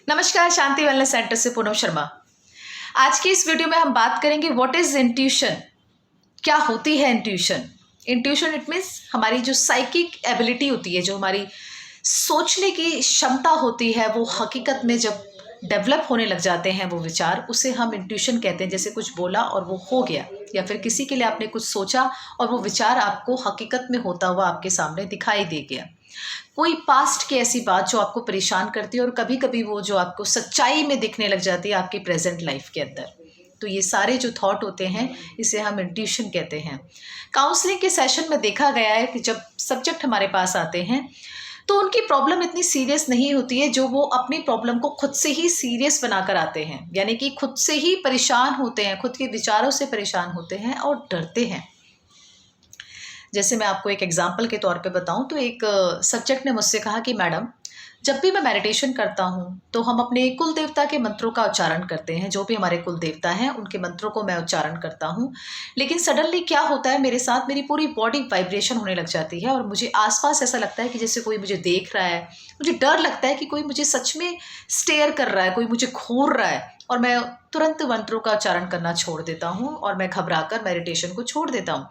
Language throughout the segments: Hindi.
नमस्कार, शांति वेलनेस सेंटर से पूनम शर्मा। आज की इस वीडियो में हम बात करेंगे व्हाट इज इंट्यूशन। क्या होती है इंट्यूशन? इंट्यूशन इट मीन्स हमारी जो साइकिक एबिलिटी होती है, जो हमारी सोचने की क्षमता होती है, वो हकीकत में जब डेवलप होने लग जाते हैं वो विचार, उसे हम इंट्यूशन कहते हैं। जैसे कुछ बोला और वो हो गया, या फिर किसी के लिए आपने कुछ सोचा और वो विचार आपको हकीकत में होता हुआ आपके सामने दिखाई दे गया। कोई पास्ट की ऐसी बात जो आपको परेशान करती है और कभी कभी वो जो आपको सच्चाई में दिखने लग जाती है आपकी प्रेजेंट लाइफ के अंदर। तो ये सारे जो थॉट होते हैं इसे हम इंट्यूशन कहते हैं। काउंसलिंग के सेशन में देखा गया है कि जब सब्जेक्ट हमारे पास आते हैं तो उनकी प्रॉब्लम इतनी सीरियस नहीं होती है जो वो अपनी प्रॉब्लम को खुद से ही सीरियस बनाकर आते हैं, यानी कि खुद से ही परेशान होते हैं, खुद के विचारों से परेशान होते हैं और डरते हैं। जैसे मैं आपको एक एग्जाम्पल के तौर पे बताऊं तो एक सब्जेक्ट ने मुझसे कहा कि मैडम, जब भी मैं मेडिटेशन करता हूं तो हम अपने कुल देवता के मंत्रों का उच्चारण करते हैं। जो भी हमारे कुल देवता हैं उनके मंत्रों को मैं उच्चारण करता हूं, लेकिन सडनली क्या होता है मेरे साथ, मेरी पूरी बॉडी वाइब्रेशन होने लग जाती है और मुझे आसपास ऐसा लगता है कि जैसे कोई मुझे देख रहा है। मुझे डर लगता है कि कोई मुझे सच में स्टेयर कर रहा है, कोई मुझे घूर रहा है, और मैं तुरंत मंत्रों का उच्चारण करना छोड़ देता हूँ और मैं घबराकर मेडिटेशन को छोड़ देता हूँ।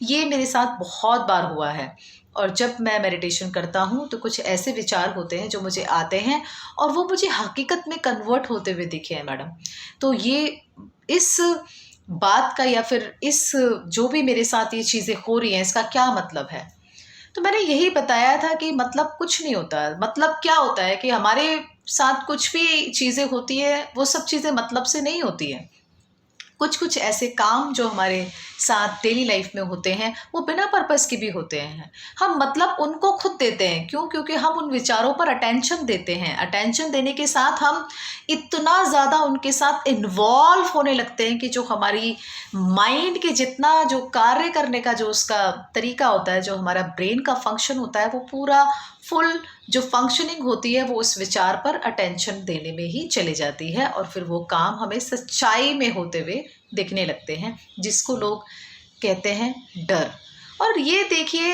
ये मेरे साथ बहुत बार हुआ है। और जब मैं मेडिटेशन करता हूँ तो कुछ ऐसे विचार होते हैं जो मुझे आते हैं और वो मुझे हकीकत में कन्वर्ट होते हुए दिखे हैं मैडम। तो ये इस बात का, या फिर इस जो भी मेरे साथ ये चीज़ें हो रही हैं, इसका क्या मतलब है? तो मैंने यही बताया था कि मतलब कुछ नहीं होता। मतलब क्या होता है कि हमारे साथ कुछ भी चीज़ें होती है, वो सब चीज़ें मतलब से नहीं होती हैं। कुछ कुछ ऐसे काम जो हमारे साथ डेली लाइफ में होते हैं वो बिना पर्पस के भी होते हैं। हम मतलब उनको खुद देते हैं। क्यों? क्योंकि हम उन विचारों पर अटेंशन देते हैं। अटेंशन देने के साथ हम इतना ज़्यादा उनके साथ इन्वॉल्व होने लगते हैं कि जो हमारी माइंड के जितना जो कार्य करने का जो उसका तरीका होता है, जो हमारा ब्रेन का फंक्शन होता है, वो पूरा फुल जो फंक्शनिंग होती है वो उस विचार पर अटेंशन देने में ही चली जाती है और फिर वो काम हमें सच्चाई में होते हुए दिखने लगते हैं, जिसको लोग कहते हैं डर। और ये देखिए,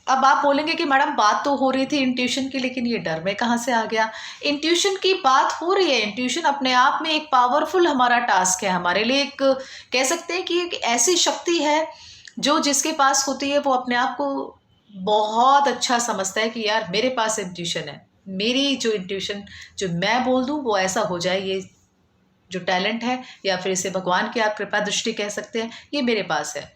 अब आप बोलेंगे कि मैडम बात तो हो रही थी इंट्यूशन की, लेकिन ये डर में कहाँ से आ गया? इंट्यूशन की बात हो रही है। इंट्यूशन अपने आप में एक पावरफुल हमारा टास्क है, हमारे लिए एक कह सकते हैं कि एक ऐसी शक्ति है जो जिसके पास होती है वो अपने आप को बहुत अच्छा समझता है कि यार मेरे पास इंट्यूशन है, मेरी जो इंट्यूशन जो मैं बोल दूँ वो ऐसा हो जाए। ये जो टैलेंट है, या फिर इसे भगवान की आप कृपा दृष्टि कह सकते हैं, ये मेरे पास है।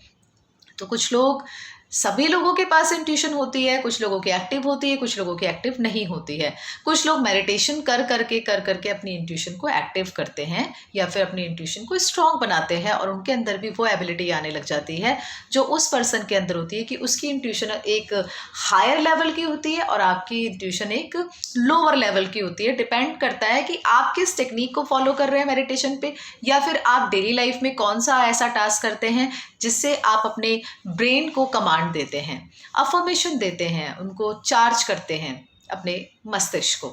तो कुछ लोग, सभी लोगों के पास इंट्यूशन होती है। कुछ लोगों की एक्टिव होती है, कुछ लोगों की एक्टिव नहीं होती है। कुछ लोग मेडिटेशन कर करके अपनी इंट्यूशन को एक्टिव करते हैं या फिर अपनी इंट्यूशन को स्ट्रॉन्ग बनाते हैं और उनके अंदर भी वो एबिलिटी आने लग जाती है जो उस पर्सन के अंदर होती है कि उसकी इंट्यूशन एक हायर लेवल की होती है और आपकी इंट्यूशन एक लोअर लेवल की होती है। डिपेंड करता है कि आप किस टेक्निक को फॉलो कर रहे हैं मेडिटेशन पे, या फिर आप डेली लाइफ में कौन सा ऐसा टास्क करते हैं जिससे आप अपने ब्रेन को कमांड देते हैं, अफर्मेशन देते हैं, उनको चार्ज करते हैं अपने मस्तिष्क को।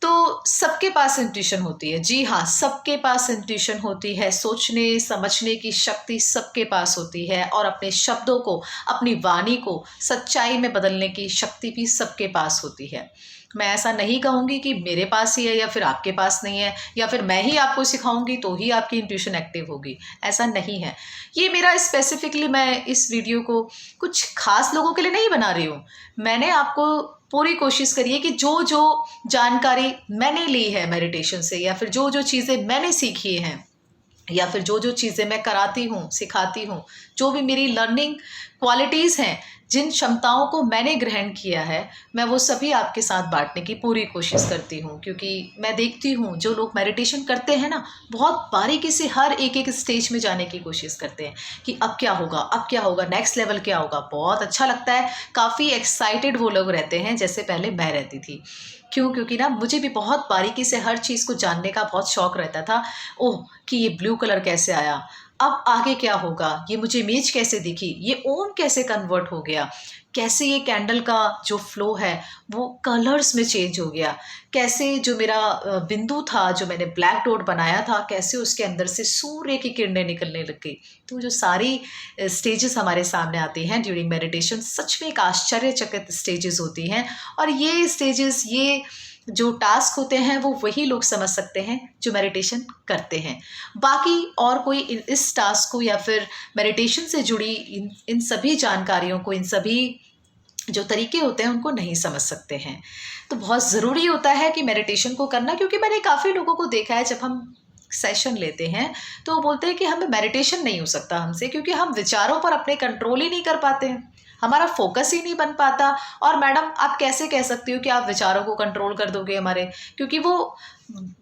तो सबके पास इंट्यूशन होती है। जी हाँ, सबके पास इंट्यूशन होती है। सोचने समझने की शक्ति सबके पास होती है और अपने शब्दों को, अपनी वाणी को सच्चाई में बदलने की शक्ति भी सबके पास होती है। मैं ऐसा नहीं कहूँगी कि मेरे पास ही है या फिर आपके पास नहीं है, या फिर मैं ही आपको सिखाऊंगी तो ही आपकी इंट्यूशन एक्टिव होगी। ऐसा नहीं है। ये मेरा स्पेसिफिकली, मैं इस वीडियो को कुछ खास लोगों के लिए नहीं बना रही हूँ। मैंने आपको पूरी कोशिश करी है कि जो जो जानकारी मैंने ली है मेडिटेशन से, या फिर जो जो चीज़ें मैंने सीखी हैं, या फिर जो जो चीज़ें मैं कराती हूँ, सिखाती हूँ, जो भी मेरी लर्निंग क्वालिटीज़ हैं, जिन क्षमताओं को मैंने ग्रहण किया है, मैं वो सभी आपके साथ बांटने की पूरी कोशिश करती हूँ। क्योंकि मैं देखती हूँ जो लोग मेडिटेशन करते हैं ना, बहुत बारीकी से हर एक एक स्टेज में जाने की कोशिश करते हैं कि अब क्या होगा, अब क्या होगा, नेक्स्ट लेवल क्या होगा। बहुत अच्छा लगता है, काफ़ी एक्साइटेड वो लोग रहते हैं, जैसे पहले मैं रहती थी। क्यों? क्योंकि ना मुझे भी बहुत बारीकी से हर चीज़ को जानने का बहुत शौक रहता था। ओह, कि ये ब्लू कलर कैसे आया, अब आगे क्या होगा, ये मुझे इमेज कैसे दिखी, ये ओम कैसे कन्वर्ट हो गया, कैसे ये कैंडल का जो फ्लो है वो कलर्स में चेंज हो गया, कैसे जो मेरा बिंदु था, जो मैंने ब्लैक डॉट बनाया था, कैसे उसके अंदर से सूर्य की किरणें निकलने लग गई। तो जो सारी स्टेजेस हमारे सामने आती हैं ड्यूरिंग मेडिटेशन, सच में एक आश्चर्यचकित स्टेजेस होती हैं। और ये स्टेजेस, ये जो टास्क होते हैं वो वही लोग समझ सकते हैं जो मेडिटेशन करते हैं। बाकी और कोई इस टास्क को या फिर मेडिटेशन से जुड़ी इन सभी जानकारियों को, इन सभी जो तरीके होते हैं उनको नहीं समझ सकते हैं। तो बहुत ज़रूरी होता है कि मेडिटेशन को करना, क्योंकि मैंने काफ़ी लोगों को देखा है जब हम सेशन लेते हैं तो वो बोलते हैं कि हमें मेडिटेशन नहीं हो सकता हमसे, क्योंकि हम विचारों पर अपने कंट्रोल ही नहीं कर पाते हैं, हमारा फोकस ही नहीं बन पाता। और मैडम आप कैसे कह सकती हो कि आप विचारों को कंट्रोल कर दोगे हमारे, क्योंकि वो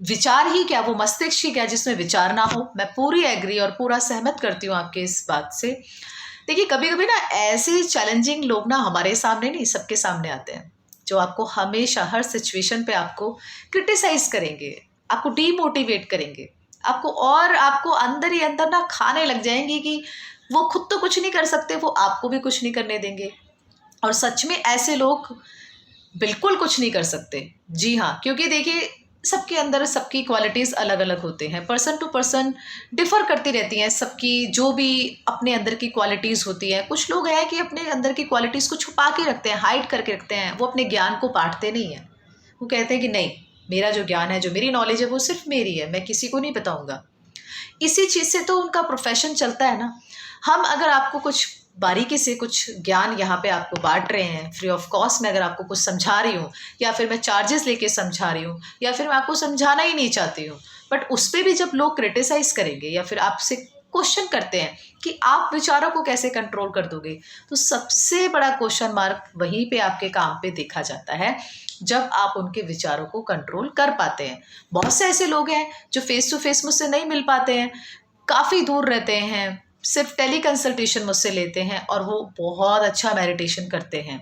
विचार ही क्या, वो मस्तिष्क ही क्या जिसमें विचार ना हो। मैं पूरी एग्री और पूरा सहमत करती हूँ आपके इस बात से। देखिए कभी कभी ना ऐसे चैलेंजिंग लोग ना हमारे सामने नहीं, सबके सामने आते हैं, जो आपको हमेशा हर सिचुएशन पे आपको क्रिटिसाइज करेंगे, आपको डीमोटिवेट करेंगे, आपको अंदर ही अंदर ना खाने लग जाएंगे कि वो खुद तो कुछ नहीं कर सकते, वो आपको भी कुछ नहीं करने देंगे। और सच में ऐसे लोग बिल्कुल कुछ नहीं कर सकते। जी हाँ, क्योंकि देखिए सबके अंदर सबकी क्वालिटीज़ अलग अलग होते हैं, पर्सन टू पर्सन डिफ़र करती रहती हैं सबकी जो भी अपने अंदर की क्वालिटीज़ होती है। कुछ लोग हैं कि अपने अंदर की क्वालिटीज़ को छुपा के रखते हैं, हाइड करके रखते हैं, वो अपने ज्ञान को बांटते नहीं हैं। वो कहते हैं कि नहीं, मेरा जो ज्ञान है, जो मेरी नॉलेज है वो सिर्फ मेरी है, मैं किसी को नहीं बताऊँगा। इसी चीज़ से तो उनका प्रोफेशन चलता है ना। हम अगर आपको कुछ बारीकी से कुछ ज्ञान यहाँ पे आपको बांट रहे हैं, फ्री ऑफ कॉस्ट में अगर आपको कुछ समझा रही हूँ, या फिर मैं चार्जेस लेके समझा रही हूँ, या फिर मैं आपको समझाना ही नहीं चाहती हूँ, बट उस पर भी जब लोग क्रिटिसाइज करेंगे या फिर आपसे क्वेश्चन करते हैं कि आप विचारों को कैसे कंट्रोल कर दोगे, तो सबसे बड़ा क्वेश्चन मार्क वहीं पे आपके काम पे देखा जाता है, जब आप उनके विचारों को कंट्रोल कर पाते हैं। बहुत से ऐसे लोग हैं जो फेस टू फेस मुझसे नहीं मिल पाते हैं, काफ़ी दूर रहते हैं, सिर्फ टेली कंसल्टेशन मुझसे लेते हैं और वो बहुत अच्छा मेडिटेशन करते हैं,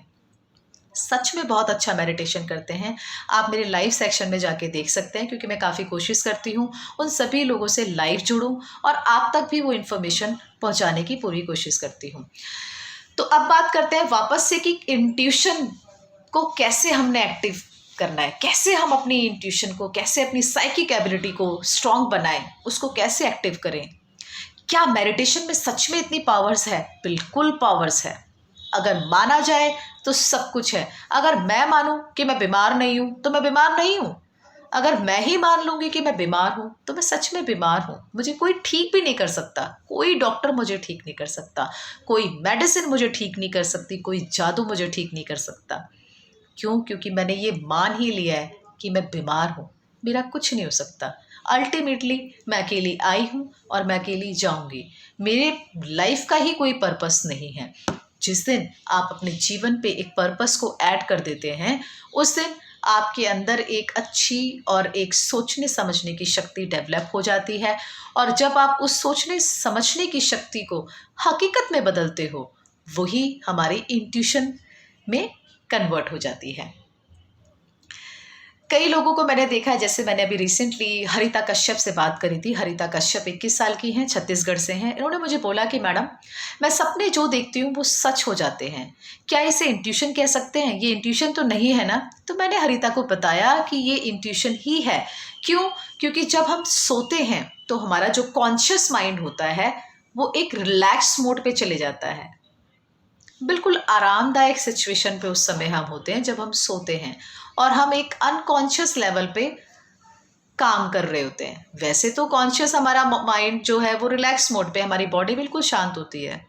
सच में बहुत अच्छा मेडिटेशन करते हैं। आप मेरे लाइव सेक्शन में जाके देख सकते हैं, क्योंकि मैं काफ़ी कोशिश करती हूँ उन सभी लोगों से लाइव जुड़ूं और आप तक भी वो इन्फॉर्मेशन पहुँचाने की पूरी कोशिश करती हूँ। तो अब बात करते हैं वापस से कि इंट्यूशन को कैसे हमने एक्टिव करना है, कैसे हम अपनी इंट्यूशन को, कैसे अपनी साइकिक एबिलिटी को स्ट्रॉन्ग बनाएं, उसको कैसे एक्टिव करें। क्या मेडिटेशन में सच में इतनी पावर्स है? बिल्कुल पावर्स है। अगर माना जाए तो सब कुछ है। अगर मैं मानूं कि मैं बीमार नहीं हूं तो मैं बीमार नहीं हूं। अगर मैं ही मान लूंगी कि मैं बीमार हूं तो मैं सच में बीमार हूं। मुझे कोई ठीक भी नहीं कर सकता, कोई डॉक्टर मुझे ठीक नहीं कर सकता, कोई मेडिसिन मुझे ठीक नहीं कर सकती, कोई जादू मुझे ठीक नहीं कर सकता। क्यों? क्योंकि मैंने ये मान ही लिया है कि मैं बीमार हूँ, मेरा कुछ नहीं हो सकता। अल्टीमेटली मैं अकेली आई हूँ और मैं अकेली जाऊँगी। मेरे लाइफ का ही कोई पर्पस नहीं है। जिस दिन आप अपने जीवन पे एक पर्पस को ऐड कर देते हैं, उस दिन आपके अंदर एक अच्छी और एक सोचने समझने की शक्ति डेवलप हो जाती है। और जब आप उस सोचने समझने की शक्ति को हकीकत में बदलते हो, वही हमारी इंट्यूशन में कन्वर्ट हो जाती है। कई लोगों को मैंने देखा है, जैसे मैंने अभी रिसेंटली हरिता कश्यप से बात करी थी। हरिता कश्यप 21 साल की हैं, छत्तीसगढ़ से हैं। इन्होंने मुझे बोला कि मैडम मैं सपने जो देखती हूँ वो सच हो जाते हैं, क्या इसे इंट्यूशन कह सकते हैं? ये इंट्यूशन तो नहीं है ना? तो मैंने हरिता को बताया कि ये इंट्यूशन ही है। क्यों? क्योंकि जब हम सोते हैं तो हमारा जो कॉन्शियस माइंड होता है वो एक रिलैक्स मोड पे चले जाता है। बिल्कुल आरामदायक सिचुएशन पे उस समय हम होते हैं जब हम सोते हैं, और हम एक अनकॉन्शियस लेवल पे काम कर रहे होते हैं। वैसे तो कॉन्शियस हमारा माइंड जो है वो रिलैक्स मोड पे, हमारी बॉडी बिल्कुल शांत होती है,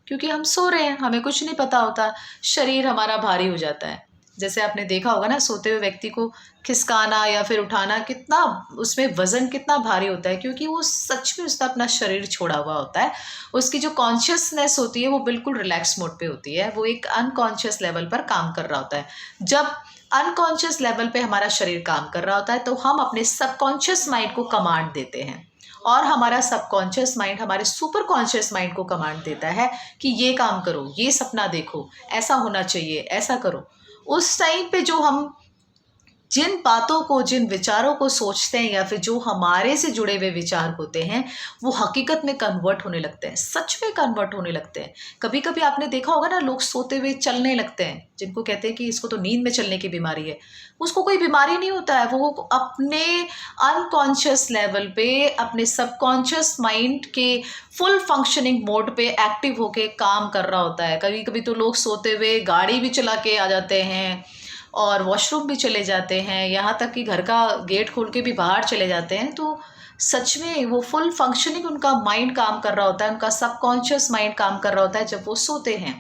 क्योंकि हम सो रहे हैं, हमें कुछ नहीं पता होता, शरीर हमारा भारी हो जाता है। जैसे आपने देखा होगा ना, सोते हुए व्यक्ति को खिसकाना या फिर उठाना, कितना उसमें वजन कितना भारी होता है, क्योंकि वो सच में उसका अपना शरीर छोड़ा हुआ होता है। उसकी जो कॉन्शियसनेस होती है वो बिल्कुल रिलैक्स मोड पे होती है, वो एक अनकॉन्शियस लेवल पर काम कर रहा होता है। जब अनकॉन्शियस लेवल पे हमारा शरीर काम कर रहा होता है तो हम अपने सबकॉन्शियस माइंड को कमांड देते हैं, और हमारा सबकॉन्शियस माइंड हमारे सुपर कॉन्शियस माइंड को कमांड देता है कि ये काम करो, ये सपना देखो, ऐसा होना चाहिए, ऐसा करो। उस टाइम पे जो हम जिन बातों को, जिन विचारों को सोचते हैं, या फिर जो हमारे से जुड़े हुए विचार होते हैं, वो हकीकत में कन्वर्ट होने लगते हैं, सच में कन्वर्ट होने लगते हैं। कभी कभी आपने देखा होगा ना, लोग सोते हुए चलने लगते हैं, जिनको कहते हैं कि इसको तो नींद में चलने की बीमारी है। उसको कोई बीमारी नहीं होता है, वो अपने अनकॉन्शियस लेवल पे, अपने सबकॉन्शियस माइंड के फुल फंक्शनिंग मोड पे एक्टिव होके काम कर रहा होता है। कभी कभी तो लोग सोते हुए गाड़ी भी चला के आ जाते हैं, और वॉशरूम भी चले जाते हैं, यहाँ तक कि घर का गेट खोल के भी बाहर चले जाते हैं, तो सच में वो फुल फंक्शनिंग उनका माइंड काम कर रहा होता है, उनका सबकॉन्शियस माइंड काम कर रहा होता है जब वो सोते हैं।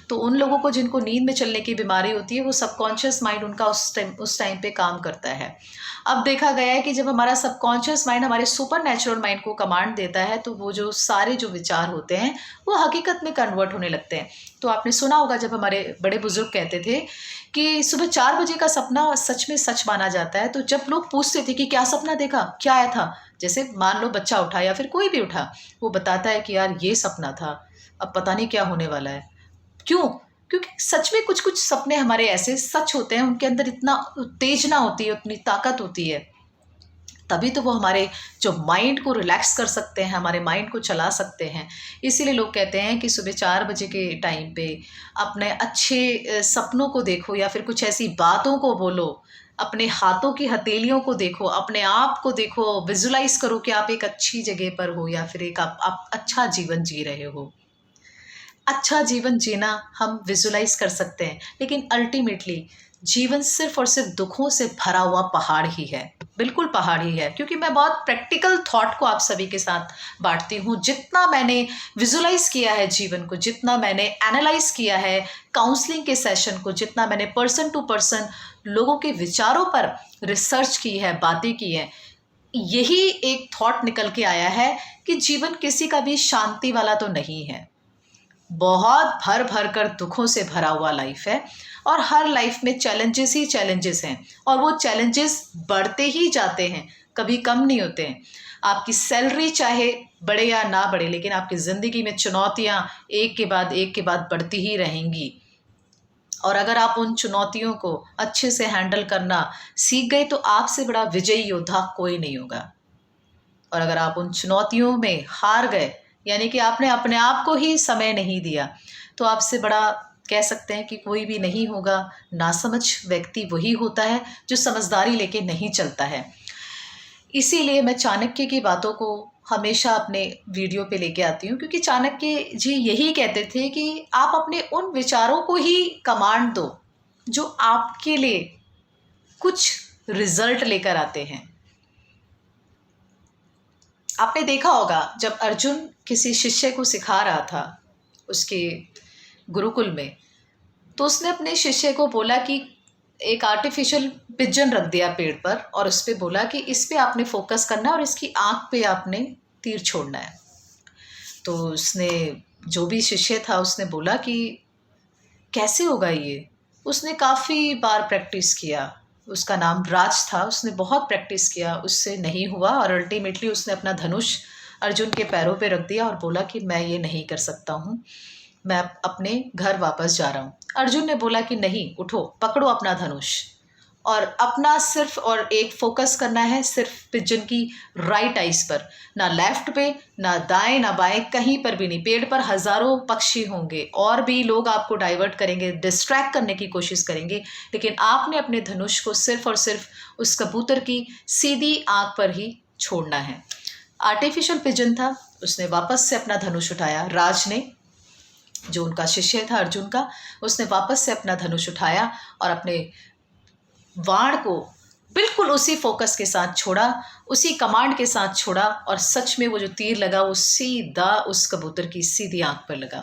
तो उन लोगों को जिनको नींद में चलने की बीमारी होती है, वो सबकॉन्शियस माइंड उनका उस टाइम पे काम करता है। अब देखा गया है कि जब हमारा सबकॉन्शियस माइंड हमारे सुपर नेचुरल माइंड को कमांड देता है, तो वो जो सारे जो विचार होते हैं वो हकीकत में कन्वर्ट होने लगते हैं। तो आपने सुना होगा जब हमारे बड़े बुजुर्ग कहते थे कि सुबह 4 बजे का सपना सच में सच माना जाता है। तो जब लोग पूछते थे कि क्या सपना देखा, क्या आया था, जैसे मान लो बच्चा उठा या फिर कोई भी उठा, वो बताता है कि यार ये सपना था, अब पता नहीं क्या होने वाला है। क्यों? क्योंकि सच में कुछ कुछ सपने हमारे ऐसे सच होते हैं, उनके अंदर इतना उत्तेजना होती है, उतनी ताकत होती है, तभी तो वो हमारे जो माइंड को रिलैक्स कर सकते हैं, हमारे माइंड को चला सकते हैं। इसीलिए लोग कहते हैं कि सुबह 4 बजे के टाइम पे अपने अच्छे सपनों को देखो या फिर कुछ ऐसी बातों को बोलो, अपने हाथों की हथेलियों को देखो, अपने आप को देखो, विजुलाइज करो कि आप एक अच्छी जगह पर हो या फिर एक आप अच्छा जीवन जी रहे हो। अच्छा जीवन जीना हम विजुलाइज कर सकते हैं, लेकिन अल्टीमेटली जीवन सिर्फ और सिर्फ दुखों से भरा हुआ पहाड़ ही है, बिल्कुल पहाड़ ही है। क्योंकि मैं बहुत प्रैक्टिकल थॉट को आप सभी के साथ बांटती हूँ। जितना मैंने विजुलाइज किया है जीवन को, जितना मैंने एनालाइज किया है काउंसलिंग के सेशन को, जितना मैंने पर्सन टू पर्सन लोगों के विचारों पर रिसर्च की है, बातें की हैं, यही एक थॉट निकल के आया है कि जीवन किसी का भी शांति वाला तो नहीं है। बहुत भर भर कर दुखों से भरा हुआ लाइफ है और हर लाइफ में चैलेंजेस ही चैलेंजेस हैं और वो चैलेंजेस बढ़ते ही जाते हैं, कभी कम नहीं होते हैं। आपकी सैलरी चाहे बढ़े या ना बढ़े, लेकिन आपकी ज़िंदगी में चुनौतियां एक के बाद बढ़ती ही रहेंगी। और अगर आप उन चुनौतियों को अच्छे से हैंडल करना सीख गए तो आपसे बड़ा विजयी योद्धा कोई नहीं होगा। और अगर आप उन चुनौतियों में हार गए, यानी कि आपने अपने आप को ही समय नहीं दिया, तो आपसे बड़ा कह सकते हैं कि कोई भी नहीं होगा। नासमझ व्यक्ति वही होता है जो समझदारी लेके नहीं चलता है। इसीलिए मैं चाणक्य की बातों को हमेशा अपने वीडियो पे लेके आती हूँ, क्योंकि चाणक्य जी यही कहते थे कि आप अपने उन विचारों को ही कमांड दो जो आपके लिए कुछ रिजल्ट लेकर आते हैं। आपने देखा होगा जब अर्जुन किसी शिष्य को सिखा रहा था उसके गुरुकुल में, तो उसने अपने शिष्य को बोला कि एक आर्टिफिशियल पिजन रख दिया पेड़ पर और उस पर बोला कि इस पे आपने फोकस करना है और इसकी आँख पे आपने तीर छोड़ना है। तो उसने, जो भी शिष्य था, उसने बोला कि कैसे होगा ये। उसने काफ़ी बार प्रैक्टिस किया, उसका नाम राज था, उसने बहुत प्रैक्टिस किया, उससे नहीं हुआ और अल्टीमेटली उसने अपना धनुष अर्जुन के पैरों पे रख दिया और बोला कि मैं ये नहीं कर सकता हूँ, मैं अपने घर वापस जा रहा हूँ। अर्जुन ने बोला कि नहीं, उठो, पकड़ो अपना धनुष और अपना सिर्फ और एक फोकस करना है सिर्फ पिजन की राइट आइज पर, ना लेफ्ट पे, ना दाएं, ना बाएं, कहीं पर भी नहीं। पेड़ पर हजारों पक्षी होंगे और भी लोग आपको डाइवर्ट करेंगे, डिस्ट्रैक्ट करने की कोशिश करेंगे, लेकिन आपने अपने धनुष को सिर्फ और सिर्फ उस कबूतर की सीधी आंख पर ही छोड़ना है। आर्टिफिशियल पिजन था, उसने वापस से अपना धनुष उठाया। राज ने, जो उनका शिष्य था अर्जुन का, उसने वापस से अपना धनुष उठाया और अपने वाण को बिल्कुल उसी फोकस के साथ छोड़ा, उसी कमांड के साथ छोड़ा और सच में वो जो तीर लगा वो सीधा उस कबूतर की सीधी आंख पर लगा।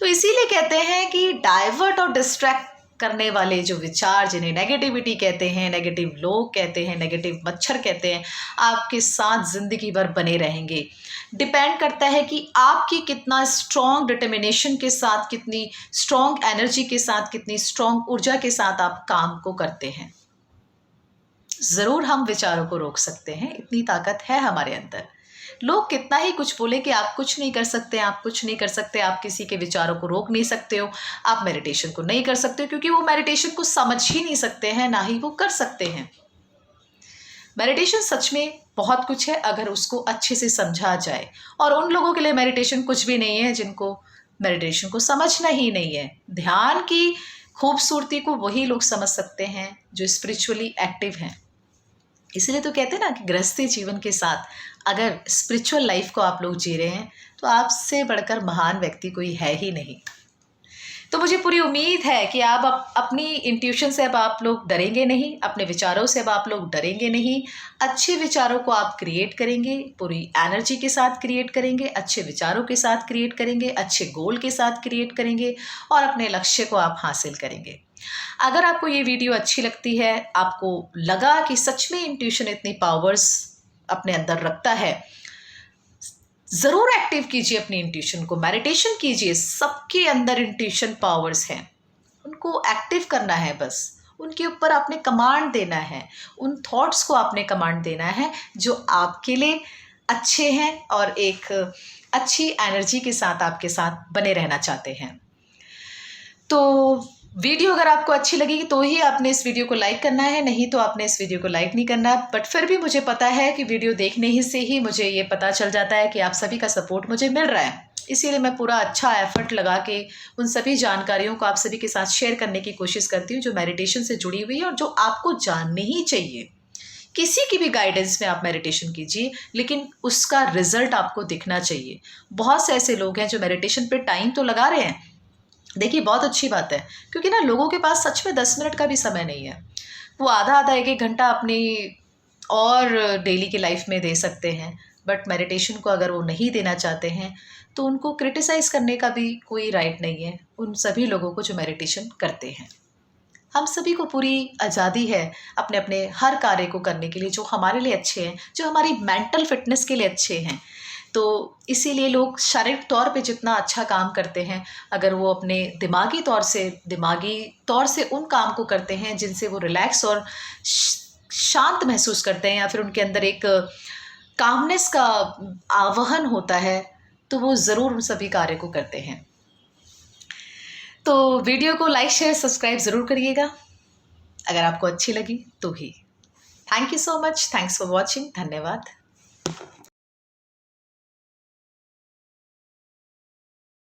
तो इसीलिए कहते हैं कि डाइवर्ट और डिस्ट्रैक्ट करने वाले जो विचार, जिन्हें नेगेटिविटी कहते हैं, नेगेटिव लोग कहते हैं, नेगेटिव मच्छर कहते हैं, आपके साथ ज़िंदगी भर बने रहेंगे। डिपेंड करता है कि आपकी कितना स्ट्रॉन्ग डिटर्मिनेशन के साथ, कितनी स्ट्रॉन्ग एनर्जी के साथ, कितनी स्ट्रॉन्ग ऊर्जा के साथ आप काम को करते हैं। ज़रूर हम विचारों को रोक सकते हैं, इतनी ताकत है हमारे अंदर। लोग कितना ही कुछ बोले कि आप कुछ नहीं कर सकते, आप कुछ नहीं कर सकते, आप किसी के विचारों को रोक नहीं सकते हो, आप मेडिटेशन को नहीं कर सकते हो, क्योंकि वो मेडिटेशन को समझ ही नहीं सकते हैं, ना ही वो कर सकते हैं। मेडिटेशन सच में बहुत कुछ है अगर उसको अच्छे से समझा जाए, और उन लोगों के लिए मेडिटेशन कुछ भी नहीं है जिनको मेडिटेशन को समझना ही नहीं है। ध्यान की खूबसूरती को वही लोग समझ सकते हैं जो स्पिरिचुअली एक्टिव हैं। इसलिए तो कहते हैं ना कि गृहस्थी जीवन के साथ अगर स्पिरिचुअल लाइफ को आप लोग जी रहे हैं तो आपसे बढ़कर महान व्यक्ति कोई है ही नहीं। तो मुझे पूरी उम्मीद है कि आप अपनी इंट्यूशन से अब आप लोग डरेंगे नहीं, अपने विचारों से अब आप लोग डरेंगे नहीं। अच्छे विचारों को आप क्रिएट करेंगे, पूरी एनर्जी के साथ क्रिएट करेंगे, अच्छे विचारों के साथ क्रिएट करेंगे, अच्छे गोल के साथ क्रिएट करेंगे और अपने लक्ष्य को आप हासिल करेंगे। अगर आपको ये वीडियो अच्छी लगती है, आपको लगा कि सच में इंट्यूशन इतनी पावर्स अपने अंदर रखता है, ज़रूर एक्टिव कीजिए अपनी इंट्यूशन को, मेडिटेशन कीजिए। सबके अंदर इंट्यूशन पावर्स हैं, उनको एक्टिव करना है, बस उनके ऊपर आपने कमांड देना है, उन थॉट्स को आपने कमांड देना है जो आपके लिए अच्छे हैं और एक अच्छी एनर्जी के साथ आपके साथ बने रहना चाहते हैं। तो वीडियो अगर आपको अच्छी लगेगी तो ही आपने इस वीडियो को लाइक करना है, नहीं तो आपने इस वीडियो को लाइक नहीं करना। बट फिर भी मुझे पता है कि वीडियो देखने ही से ही मुझे ये पता चल जाता है कि आप सभी का सपोर्ट मुझे मिल रहा है, इसीलिए मैं पूरा अच्छा एफर्ट लगा के उन सभी जानकारियों को आप सभी के साथ शेयर करने की कोशिश करती हूँ जो मेडिटेशन से जुड़ी हुई है और जो आपको जाननी ही चाहिए। किसी की भी गाइडेंस में आप मेडिटेशन कीजिए, लेकिन उसका रिजल्ट आपको दिखना चाहिए। बहुत से ऐसे लोग हैं जो मेडिटेशन पे टाइम तो लगा रहे हैं, देखिए बहुत अच्छी बात है, क्योंकि ना लोगों के पास सच में 10 मिनट का भी समय नहीं है। वो आधा एक घंटा अपनी और डेली की लाइफ में दे सकते हैं, बट मेडिटेशन को अगर वो नहीं देना चाहते हैं तो उनको क्रिटिसाइज़ करने का भी कोई राइट नहीं है उन सभी लोगों को जो मेडिटेशन करते हैं। हम सभी को पूरी आज़ादी है अपने अपने हर कार्य को करने के लिए जो हमारे लिए अच्छे हैं, जो हमारी मेंटल फिटनेस के लिए अच्छे हैं। तो इसीलिए लोग शारीरिक तौर पे जितना अच्छा काम करते हैं, अगर वो अपने दिमागी तौर से उन काम को करते हैं जिनसे वो रिलैक्स और शांत महसूस करते हैं, या फिर उनके अंदर एक कामनेस का आवाहन होता है, तो वो ज़रूर उन सभी कार्य को करते हैं। तो वीडियो को लाइक शेयर सब्सक्राइब ज़रूर करिएगा अगर आपको अच्छी लगी तो ही। Thank you so much, thanks for watching, धन्यवाद।